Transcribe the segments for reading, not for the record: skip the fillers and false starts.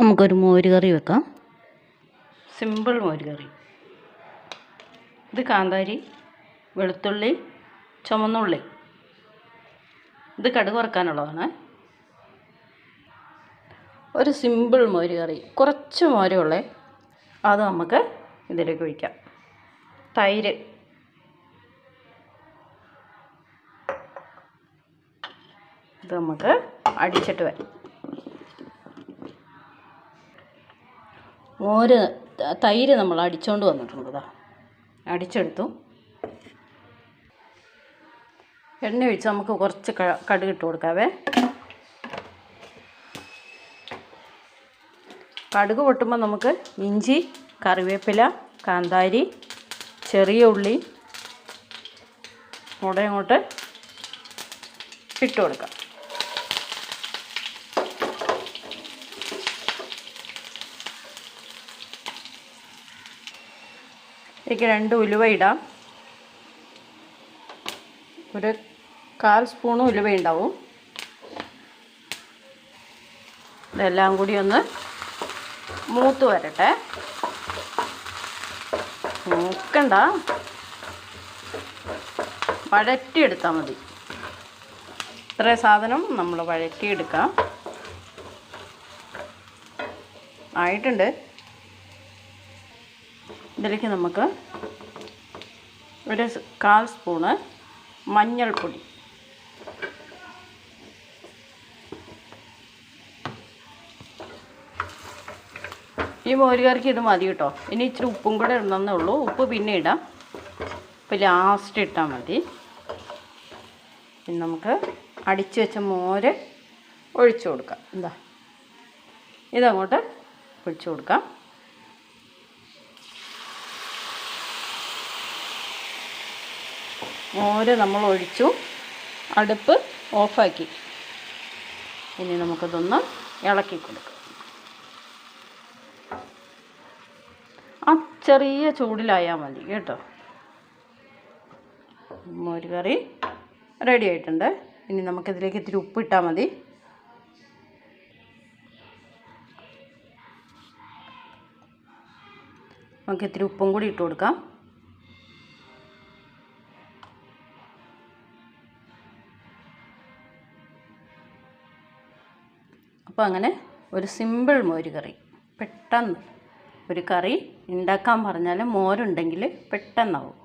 നമുക്കൊരു മോര് കറി വെക്കാം. സിമ്പിൾ മോര് കറി. ഇത് കാന്താരി, വെളുത്തുള്ളി, ചുവന്നുള്ളി. ഇത് കടുക് വറുക്കാനുള്ളതാണ്. ഒരു സിമ്പിൾ മോര് കറി. കുറച്ച് മോരേ ഉള്ളേ, അത് നമുക്ക് ഇതിലേക്ക് ഒഴിക്കാം. തൈര്, ഇത് നമുക്ക് അടിച്ചിട്ട് വരാം. തൈര് നമ്മൾ അടിച്ചുകൊണ്ട് വന്നിട്ടുണ്ട്. ഇതാ അടിച്ചെടുത്തു. എണ്ണ ഒഴിച്ച് നമുക്ക് കുറച്ച് കടുക് ഇട്ട് കൊടുക്കാവേ. കടുക് പൊട്ടുമ്പോൾ നമുക്ക് ഇഞ്ചി, കറിവേപ്പില, കാന്താരി, ചെറിയ ഉള്ളി കൂടെ അങ്ങോട്ട് ഇട്ട് കൊടുക്കാം. ഇതിലേക്ക് 2 ഉലുവ ഇടാം. ഒരു 1/4 സ്പൂൺ ഉലുവ ഉണ്ടാവും. ഇതെല്ലാം കൂടി ഒന്ന് മൂത്ത് വരട്ടെ. മൂക്കണ്ട, വഴറ്റിയെടുത്താൽ മതി. ഇത്രയും സാധനം നമ്മൾ വഴറ്റിയെടുക്കാം. ആയിട്ടുണ്ട്. ഇതിലേക്ക് നമുക്ക് ഒരു 1/4 സ്പൂണ് മഞ്ഞൾപ്പൊടി, ഈ മോര് കറിക്ക് ഇത് മതി കേട്ടോ. ഇനി ഇച്ചിരി ഉപ്പും കൂടെ ഇടണമെന്നേ ഉള്ളൂ. ഉപ്പ് പിന്നെ ഇടാം, ഇപ്പം ലാസ്റ്റ് ഇട്ടാൽ മതി. ഇനി നമുക്ക് അടിച്ചു വെച്ച മോര് ഒഴിച്ചു കൊടുക്കാം. എന്താ ഇതങ്ങോട്ട് ഒഴിച്ചു കൊടുക്കാം. മോര് നമ്മൾ ഒഴിച്ചു, അടുപ്പ് ഓഫാക്കി. ഇനി നമുക്കതൊന്ന് ഇളക്കി കൊടുക്കാം. ആ ചെറിയ ചൂടിലായാൽ മതി കേട്ടോ. മോര് കറി റെഡി ആയിട്ടുണ്ട്. ഇനി നമുക്കിതിലേക്ക് ഇത്തിരി ഉപ്പിട്ടാൽ മതി. നമുക്ക് ഇത്തിരി ഉപ്പും കൂടി ഇട്ട് കൊടുക്കാം. അപ്പോൾ അങ്ങനെ ഒരു സിമ്പിൾ മോര് കറി. പെട്ടെന്ന് ഒരു കറി ഉണ്ടാക്കാൻ പറഞ്ഞാൽ മോരുണ്ടെങ്കിൽ പെട്ടെന്നാവും.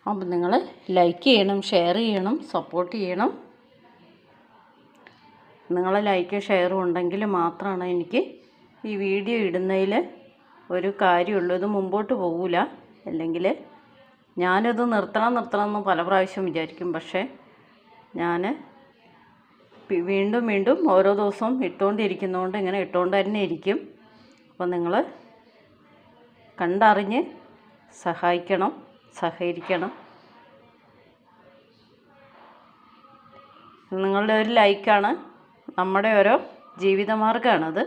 അപ്പം നിങ്ങൾ ലൈക്ക് ചെയ്യണം, ഷെയർ ചെയ്യണം, സപ്പോർട്ട് ചെയ്യണം. നിങ്ങളെ ലൈക്കും ഷെയറും ഉണ്ടെങ്കിൽ മാത്രമാണ് എനിക്ക് ഈ വീഡിയോ ഇടുന്നതിൽ ഒരു കാര്യമുള്ളൂ. ഇത് മുമ്പോട്ട് പോകില്ല. അല്ലെങ്കിൽ ഞാനിത് നിർത്തണം എന്ന് പല പ്രാവശ്യം വിചാരിക്കും. പക്ഷേ ഞാൻ വീണ്ടും ഓരോ ദിവസവും ഇട്ടുകൊണ്ടിരിക്കുന്നതുകൊണ്ട് ഇങ്ങനെ ഇട്ടുകൊണ്ട് തന്നെ ഇരിക്കും. അപ്പം നിങ്ങൾ കണ്ടറിഞ്ഞ് സഹായിക്കണം, സഹകരിക്കണം. നിങ്ങളുടെ ഒരു ലൈക്കാണ് നമ്മുടെ ഓരോ ജീവിതമാർഗ്ഗമാണത്.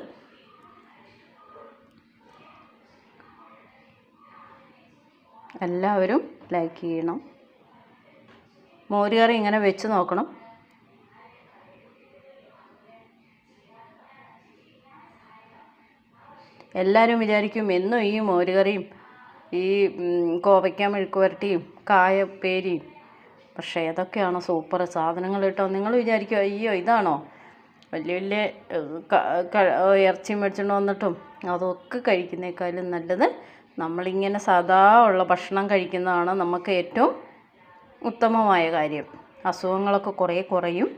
എല്ലാവരും ലൈക്ക് ചെയ്യണം. മോര് കറി ഇങ്ങനെ വെച്ച് നോക്കണം. എല്ലാവരും വിചാരിക്കും എന്നും ഈ മോര് കറിയും ഈ കോവയ്ക്ക മെഴുക്ക് പുരട്ടിയും കായ ഉപ്പേരിയും. പക്ഷേ അതൊക്കെയാണ് സൂപ്പർ സാധനങ്ങൾ കേട്ടോ. നിങ്ങൾ വിചാരിക്കും അയ്യോ ഇതാണോ വലിയ ഇറച്ചി മേടിച്ചുകൊണ്ട് വന്നിട്ടും അതൊക്കെ കഴിക്കുന്നേക്കാളും നല്ലത് നമ്മളിങ്ങനെ സാധാ ഉള്ള ഭക്ഷണം കഴിക്കുന്നതാണ് നമുക്ക് ഏറ്റവും ഉത്തമമായ കാര്യം. അസുഖങ്ങളൊക്കെ കുറേ കുറയും.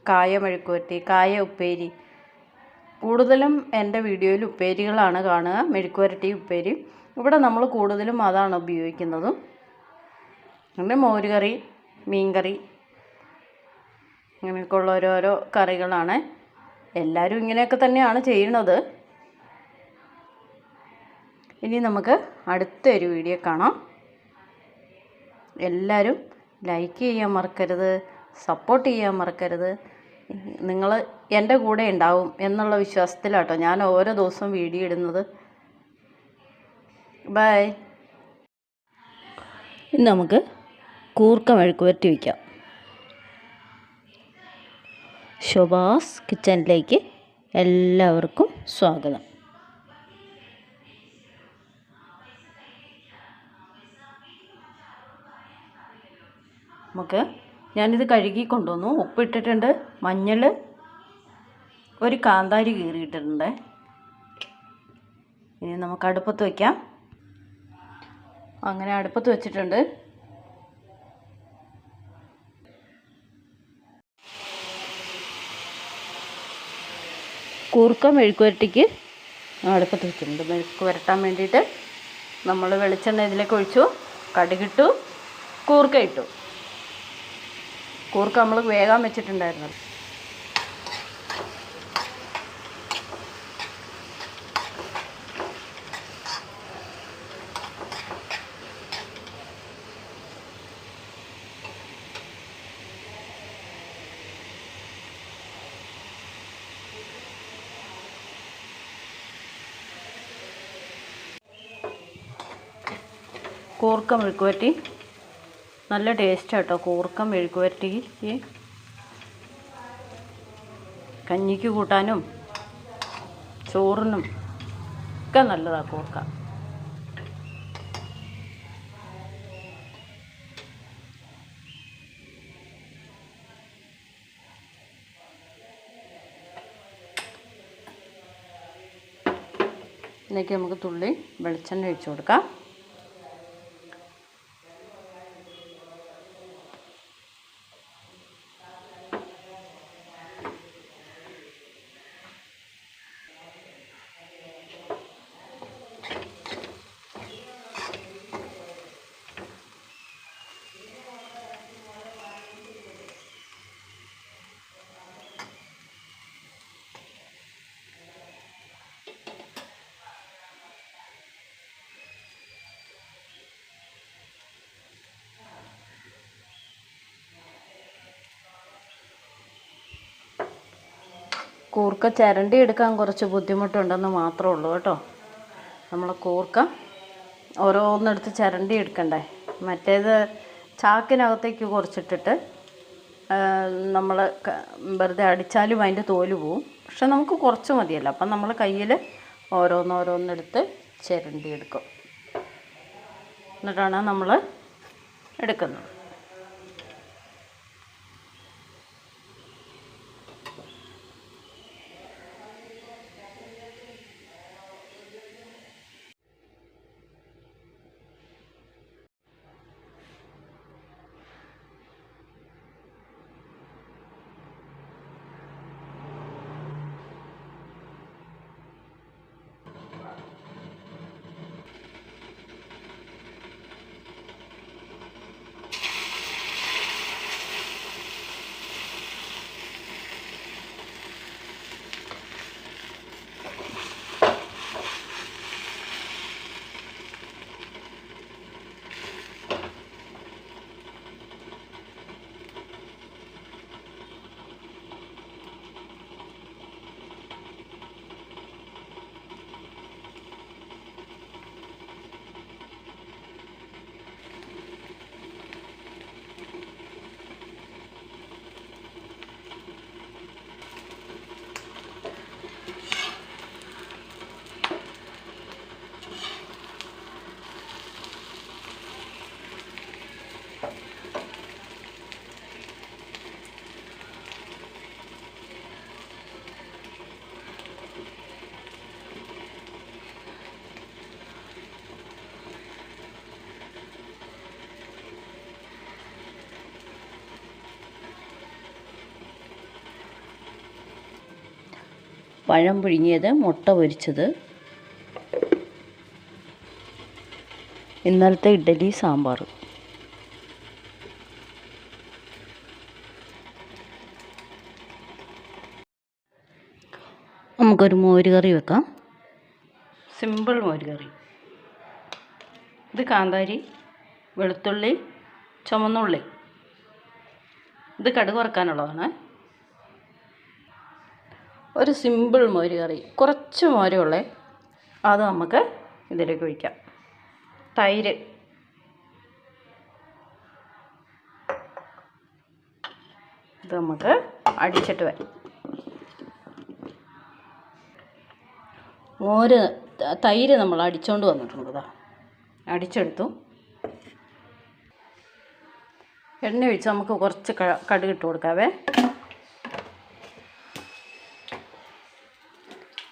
കായ മെഴുക്ക് പുരട്ടി, കായ ഉപ്പേരി, കൂടുതലും എൻ്റെ വീഡിയോയിൽ ഉപ്പേരികളാണ് കാണുക, മെഴുക്ക് പുരട്ടി ഉപ്പേരി. ഇവിടെ നമ്മൾ കൂടുതലും അതാണ് ഉപയോഗിക്കുന്നതും. പിന്നെ മോരുകറി, മീൻകറി, അങ്ങനെയൊക്കെയുള്ള ഓരോരോ കറികളാണ്. എല്ലാവരും ഇങ്ങനെയൊക്കെ തന്നെയാണ് ചെയ്യുന്നത്. ഇനി നമുക്ക് അടുത്തൊരു വീഡിയോ കാണാം. എല്ലാവരും ലൈക്ക് ചെയ്യാൻ മറക്കരുത്, സപ്പോർട്ട് ചെയ്യാൻ മറക്കരുത്. നിങ്ങൾ എൻ്റെ കൂടെ ഉണ്ടാവും എന്നുള്ള വിശ്വാസത്തിലാട്ടോ ഞാൻ ഓരോ ദിവസവും വീഡിയോ ഇടുന്നത്. ബൈ. ഇന്ന് നമുക്ക് കൂർക്ക മെഴുക്ക് പുരട്ടി വയ്ക്കാം. ശോഭാസ് കിച്ചണിലേക്ക് എല്ലാവർക്കും സ്വാഗതം. ഞാനിത് കഴുകി കൊണ്ടുവന്നു. ഉപ്പിട്ടിട്ടുണ്ട്, മഞ്ഞൾ, ഒരു കാന്താരി കീറിയിട്ടിട്ടുണ്ട്. ഇനി നമുക്ക് അടുപ്പത്ത് വയ്ക്കാം. അങ്ങനെ അടുപ്പത്ത് വെച്ചിട്ടുണ്ട്. കൂർക്ക മെഴുക്ക് പുരട്ടിക്ക് അടുപ്പത്ത് വെച്ചിട്ടുണ്ട്. മെഴുക്ക് പുരട്ടാൻ വേണ്ടിയിട്ട് നമ്മൾ വെളിച്ചെണ്ണ ഇതിലേക്ക് ഒഴിച്ചു, കടുകിട്ടു, കൂർക്ക ഇട്ടു. കൂർക്ക നമ്മൾ വേഗം വെച്ചിട്ടുണ്ടായിരുന്നു. കൂർക്ക മെഴുക്ക് പുരട്ടി നല്ല ടേസ്റ്റാണ് കേട്ടോ. കൂർക്ക മെഴുക്ക് പുരട്ടിക്ക് കഞ്ഞിക്ക് കൂട്ടാനും ചോറിനും ഒക്കെ നല്ലതാണ് കൂർക്ക. ഇതിലേക്ക് നമുക്ക് തുള്ളി വെളിച്ചെണ്ണ ഒഴിച്ച് കൊടുക്കാം. കൂർക്ക ചിരണ്ടി എടുക്കാൻ കുറച്ച് ബുദ്ധിമുട്ടുണ്ടെന്ന് മാത്രമേ ഉള്ളൂ കേട്ടോ. നമ്മൾ കൂർക്ക ഓരോന്നെടുത്ത് ചിരണ്ടി എടുക്കണ്ടേ. മറ്റേത് ചാക്കിനകത്തേക്ക് കുറച്ചിട്ടിട്ട് നമ്മൾ വെറുതെ അടിച്ചാലും അതിൻ്റെ തോല് പോവും. പക്ഷെ നമുക്ക് കുറച്ച് മതിയല്ലോ. അപ്പം നമ്മൾ കയ്യിൽ ഓരോന്നോരോന്നെടുത്ത് ചിരണ്ടി എടുക്കും. എന്നിട്ടാണ് നമ്മൾ എടുക്കുന്നത്. പഴം പുഴുങ്ങിയത്, മുട്ട പൊരിച്ചത്, ഇന്നലത്തെ ഇഡ്ഡലി സാമ്പാർ. നമുക്കൊരു മോര് കറി വെക്കാം. സിമ്പിൾ മോര് കറി. ഇത് കാന്താരി, വെളുത്തുള്ളി, ചുമന്നുള്ളി. ഇത് കടുക് വറുക്കാനുള്ളതാണ്. ഒരു സിമ്പിൾ മോര് കറി. കുറച്ച് മോരേ ഉള്ളേ, അത് നമുക്ക് ഇതിലേക്ക് ഒഴിക്കാം. തൈര്, ഇത് നമുക്ക് അടിച്ചിട്ട് വരാം. തൈര് നമ്മൾ അടിച്ചുകൊണ്ട് വന്നിട്ടുണ്ട്. അടിച്ചെടുത്തു. എണ്ണ ഒഴിച്ച് നമുക്ക് കുറച്ച് കടുക് ഇട്ട് കൊടുക്കാവേ.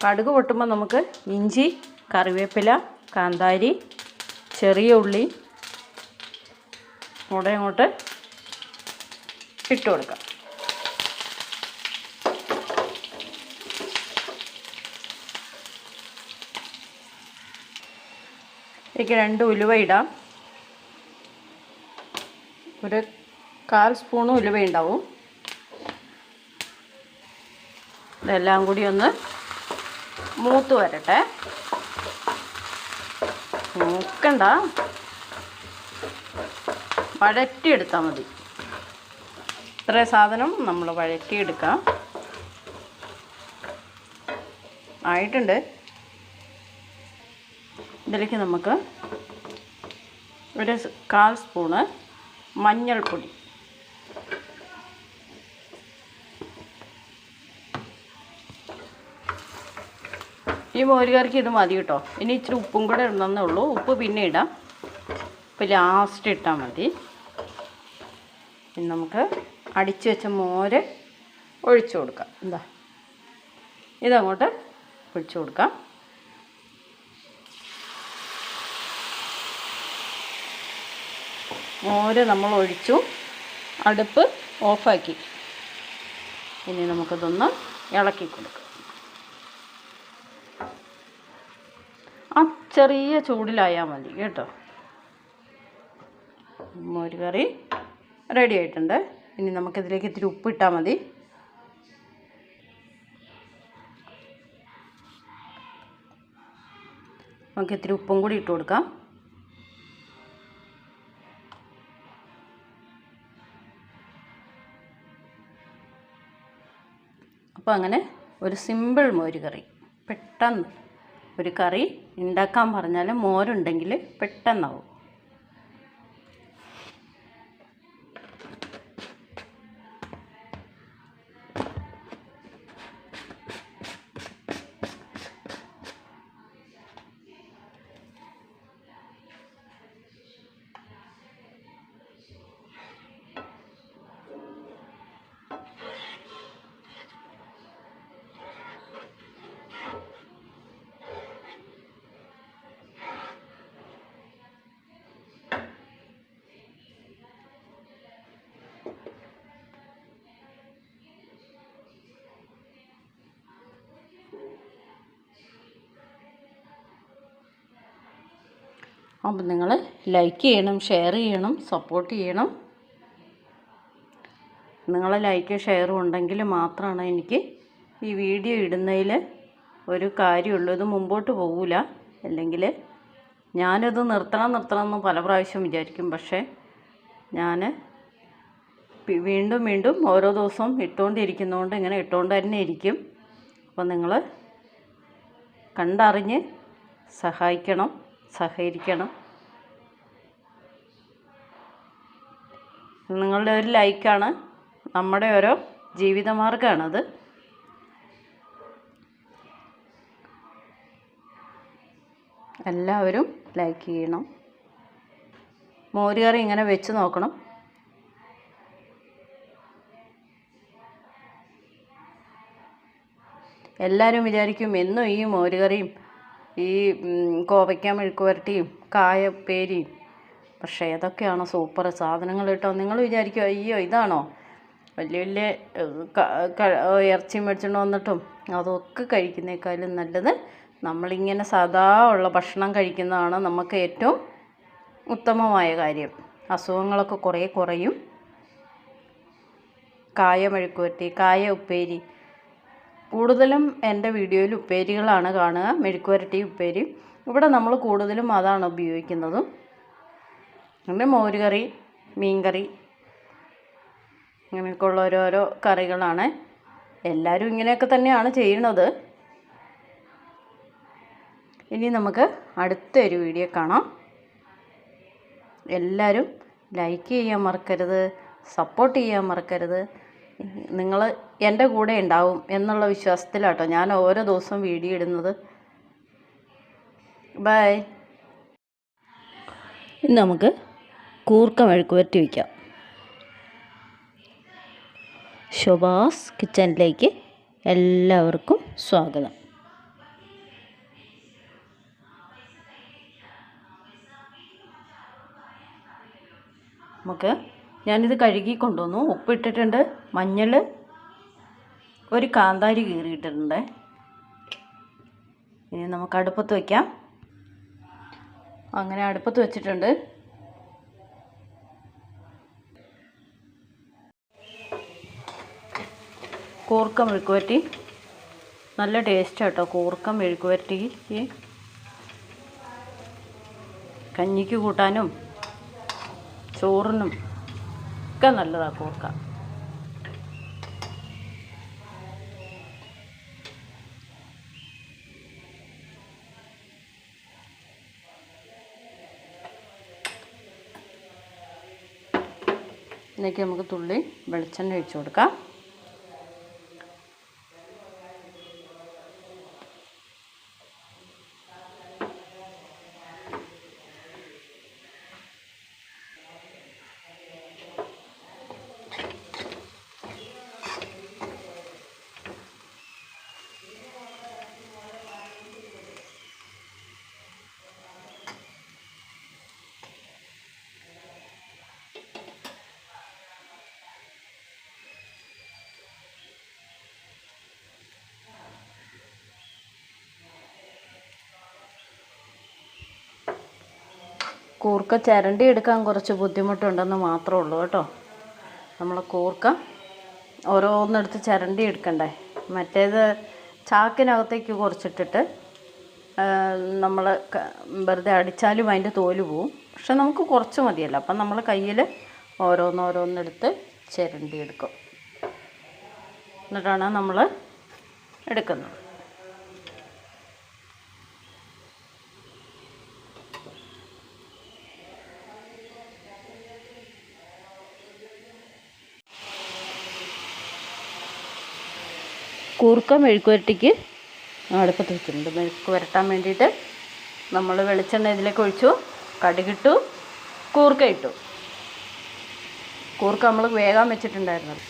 കടുക് പൊട്ടുമ്പോൾ നമുക്ക് ഇഞ്ചി, കറിവേപ്പില, കാന്താരി, ചെറിയ ഉള്ളി കൂടെ അങ്ങോട്ട് ഇട്ട് കൊടുക്കാം. ഇതിലേക്ക് 2 ഉലുവ ഇടാം. ഒരു 1/4 സ്പൂൺ ഉലുവ ഉണ്ടാവും. ഇതെല്ലാം കൂടി ഒന്ന് മൂത്ത് വരട്ടെ. മൂക്കണ്ട, വഴറ്റിയെടുത്താൽ മതി. ഇത്രയും സാധനം നമ്മൾ വഴറ്റിയെടുക്കാം. ആയിട്ടുണ്ട്. ഇതിലേക്ക് നമുക്ക് ഒരു 1/4 സ്പൂണ് മഞ്ഞൾപ്പൊടി, ഈ മോരുകറിക്ക് ഇത് മതി കേട്ടോ. ഇനി ഇച്ചിരി ഉപ്പും കൂടെ ഇടണമെന്നേ ഉള്ളൂ. ഉപ്പ് പിന്നെ ഇടാം, ഇപ്പം ലാസ്റ്റ് ഇട്ടാൽ മതി. ഇനി നമുക്ക് അടിച്ചു വെച്ച മോര് ഒഴിച്ചു കൊടുക്കാം. ഇതങ്ങോട്ട് ഒഴിച്ചു കൊടുക്കാം. മോര് നമ്മൾ ഒഴിച്ചു, അടുപ്പ് ഓഫാക്കി. ഇനി നമുക്കിതൊന്ന് ഇളക്കി കൊടുക്കാം. ആ ചെറിയ ചൂടിലായാൽ മതി കേട്ടോ. മോര് കറി റെഡി ആയിട്ടുണ്ട്. ഇനി നമുക്കിതിലേക്ക് ഇത്തിരി ഉപ്പിട്ടാൽ മതി. നമുക്ക് ഇത്തിരി ഉപ്പും കൂടി ഇട്ട് കൊടുക്കാം. അപ്പോൾ അങ്ങനെ ഒരു സിമ്പിൾ മോര് കറി. പെട്ടെന്ന് ഒരു കറി ഉണ്ടാക്കാൻ പറഞ്ഞാൽ മോരുണ്ടെങ്കിൽ പെട്ടെന്നാവും. അപ്പം നിങ്ങൾ ലൈക്ക് ചെയ്യണം, ഷെയർ ചെയ്യണം, സപ്പോർട്ട് ചെയ്യണം. നിങ്ങളെ ലൈക്ക് ഷെയറും ഉണ്ടെങ്കിൽ മാത്രമാണ് എനിക്ക് ഈ വീഡിയോ ഇടുന്നതിൽ ഒരു കാര്യമുള്ളൂ. ഇത് മുമ്പോട്ട് പോകില്ല. അല്ലെങ്കിൽ ഞാനിത് നിർത്തണം എന്ന് പല പ്രാവശ്യം വിചാരിക്കും. പക്ഷേ ഞാൻ വീണ്ടും ഓരോ ദിവസവും ഇട്ടുകൊണ്ടിരിക്കുന്നതുകൊണ്ട് ഇങ്ങനെ ഇട്ടുകൊണ്ട് തന്നെ ഇരിക്കും. അപ്പം നിങ്ങൾ കണ്ടറിഞ്ഞ് സഹായിക്കണം, സഹകരിക്കണം. നിങ്ങളുടെ ഒരു ലൈക്കാണ് നമ്മുടെ ഓരോ ജീവിതമാർഗ്ഗമാണത്. എല്ലാവരും ലൈക്ക് ചെയ്യണം. മോരുകറി ഇങ്ങനെ വെച്ച് നോക്കണം. എല്ലാവരും വിചാരിക്കും എന്നും ഈ മോരുകറിയും ഈ കോവയ്ക്ക മെഴുക്ക് പുരട്ടിയും കായപ്പേരിയും. പക്ഷേ ഏതൊക്കെയാണ് സൂപ്പർ സാധനങ്ങൾ കേട്ടോ. നിങ്ങൾ വിചാരിക്കും അയ്യോ ഇതാണോ വലിയ വലിയ ഇറച്ചി മേടിച്ചുകൊണ്ട് വന്നിട്ടും അതൊക്കെ കഴിക്കുന്നേക്കാളും നല്ലത് നമ്മളിങ്ങനെ സാധാ ഉള്ള ഭക്ഷണം കഴിക്കുന്നതാണ് നമുക്ക് ഏറ്റവും ഉത്തമമായ കാര്യം. അസുഖങ്ങളൊക്കെ കുറേ കുറയും. കായ മെഴുക്കുവരട്ടി, കായ ഉപ്പേരി, കൂടുതലും എൻ്റെ വീഡിയോയിൽ ഉപ്പേരികളാണ് കാണുക, മെഴുക്കുവരട്ടി ഉപ്പേരി. ഇവിടെ നമ്മൾ കൂടുതലും അതാണ് ഉപയോഗിക്കുന്നതും. പിന്നെ മോരുകറി, മീൻകറി, ഇങ്ങനെയൊക്കെ ഉള്ള ഓരോരോ കറികളാണ്. എല്ലാവരും ഇങ്ങനെയൊക്കെ തന്നെയാണ് ചെയ്യുന്നത്. ഇനി നമുക്ക് അടുത്തൊരു വീഡിയോ കാണാം. എല്ലാവരും ലൈക്ക് ചെയ്യാൻ മറക്കരുത്, സപ്പോർട്ട് ചെയ്യാൻ മറക്കരുത്. നിങ്ങൾ എൻ്റെ കൂടെ ഉണ്ടാവും എന്നുള്ള വിശ്വാസത്തിലാട്ടോ ഞാൻ ഓരോ ദിവസവും വീഡിയോ ഇടുന്നത്. ബൈ. ഇന്ന് നമുക്ക് കൂർക്ക മെഴുക്കുവരട്ടി വയ്ക്കാം. ശോഭാസ് കിച്ചണിലേക്ക് എല്ലാവർക്കും സ്വാഗതം. ഞാനിത് കഴുകി കൊണ്ടുവന്നു. ഉപ്പിട്ടിട്ടുണ്ട്, മഞ്ഞൾ, ഒരു കാന്താരി കീറിയിട്ടിട്ടുണ്ട്. ഇനി നമുക്ക് അടുപ്പത്ത് വയ്ക്കാം. അങ്ങനെ അടുപ്പത്ത് വെച്ചിട്ടുണ്ട്. കൂർക്ക മെഴുക്കുവരട്ടി നല്ല ടേസ്റ്റ് കേട്ടോ. കൂർക്ക മെഴുക്കുവരട്ടിക്ക് കഞ്ഞിക്ക് കൂട്ടാനും ചോറിനും ഒക്കെ നല്ലതാണ് കൂർക്ക. ഇതിലേക്ക് നമുക്ക് തുള്ളി വെളിച്ചെണ്ണ ഒഴിച്ച് കൊടുക്കാം. കൂർക്ക ചിരണ്ടി എടുക്കാൻ കുറച്ച് ബുദ്ധിമുട്ടുണ്ടെന്ന് മാത്രമേ ഉള്ളൂ കേട്ടോ. നമ്മൾ കൂർക്ക ഓരോന്നെടുത്ത് ചിരണ്ടി എടുക്കണ്ടേ. മറ്റേത് ചാക്കിനകത്തേക്ക് കുറച്ചിട്ടിട്ട് നമ്മൾ വെറുതെ അടിച്ചാലും അതിൻ്റെ തോല് പോവും. പക്ഷെ നമുക്ക് കുറച്ച് മതിയല്ലോ. അപ്പം നമ്മൾ കയ്യിൽ ഓരോന്നോരോന്നെടുത്ത് ചിരണ്ടി എടുക്കും. എന്നിട്ടാണ് നമ്മൾ എടുക്കുന്നത്. കൂർക്ക മെഴുക്കുവരട്ടിക്ക് അടുപ്പത്ത് വെച്ചിട്ടുണ്ട്. മെഴുക്ക് വരട്ടാൻ വേണ്ടിയിട്ട് നമ്മൾ വെളിച്ചെണ്ണ ഇതിലേക്ക് ഒഴിച്ചു, കടുകിട്ടു, കൂർക്ക ഇട്ടു. കൂർക്ക നമ്മൾ വേഗം വെച്ചിട്ടുണ്ടായിരുന്നത്.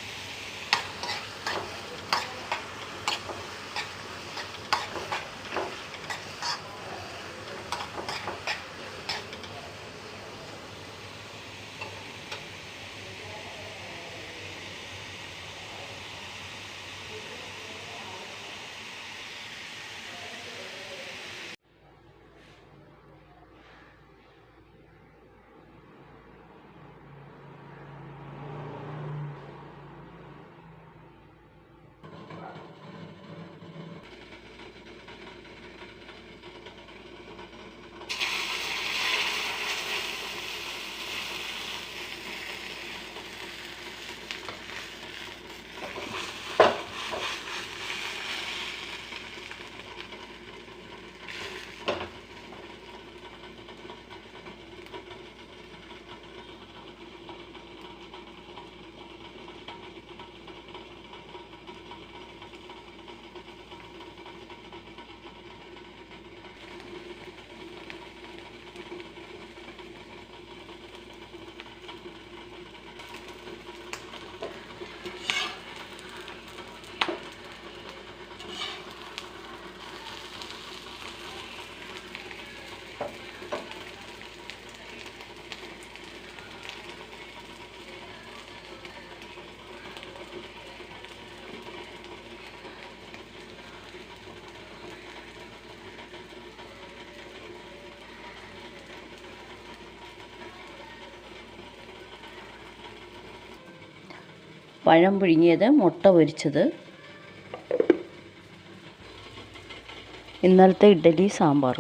പഴം പുഴുങ്ങിയത്, മുട്ട പൊരിച്ചത്, ഇന്നലത്തെ ഇഡ്ഡലി സാമ്പാർ.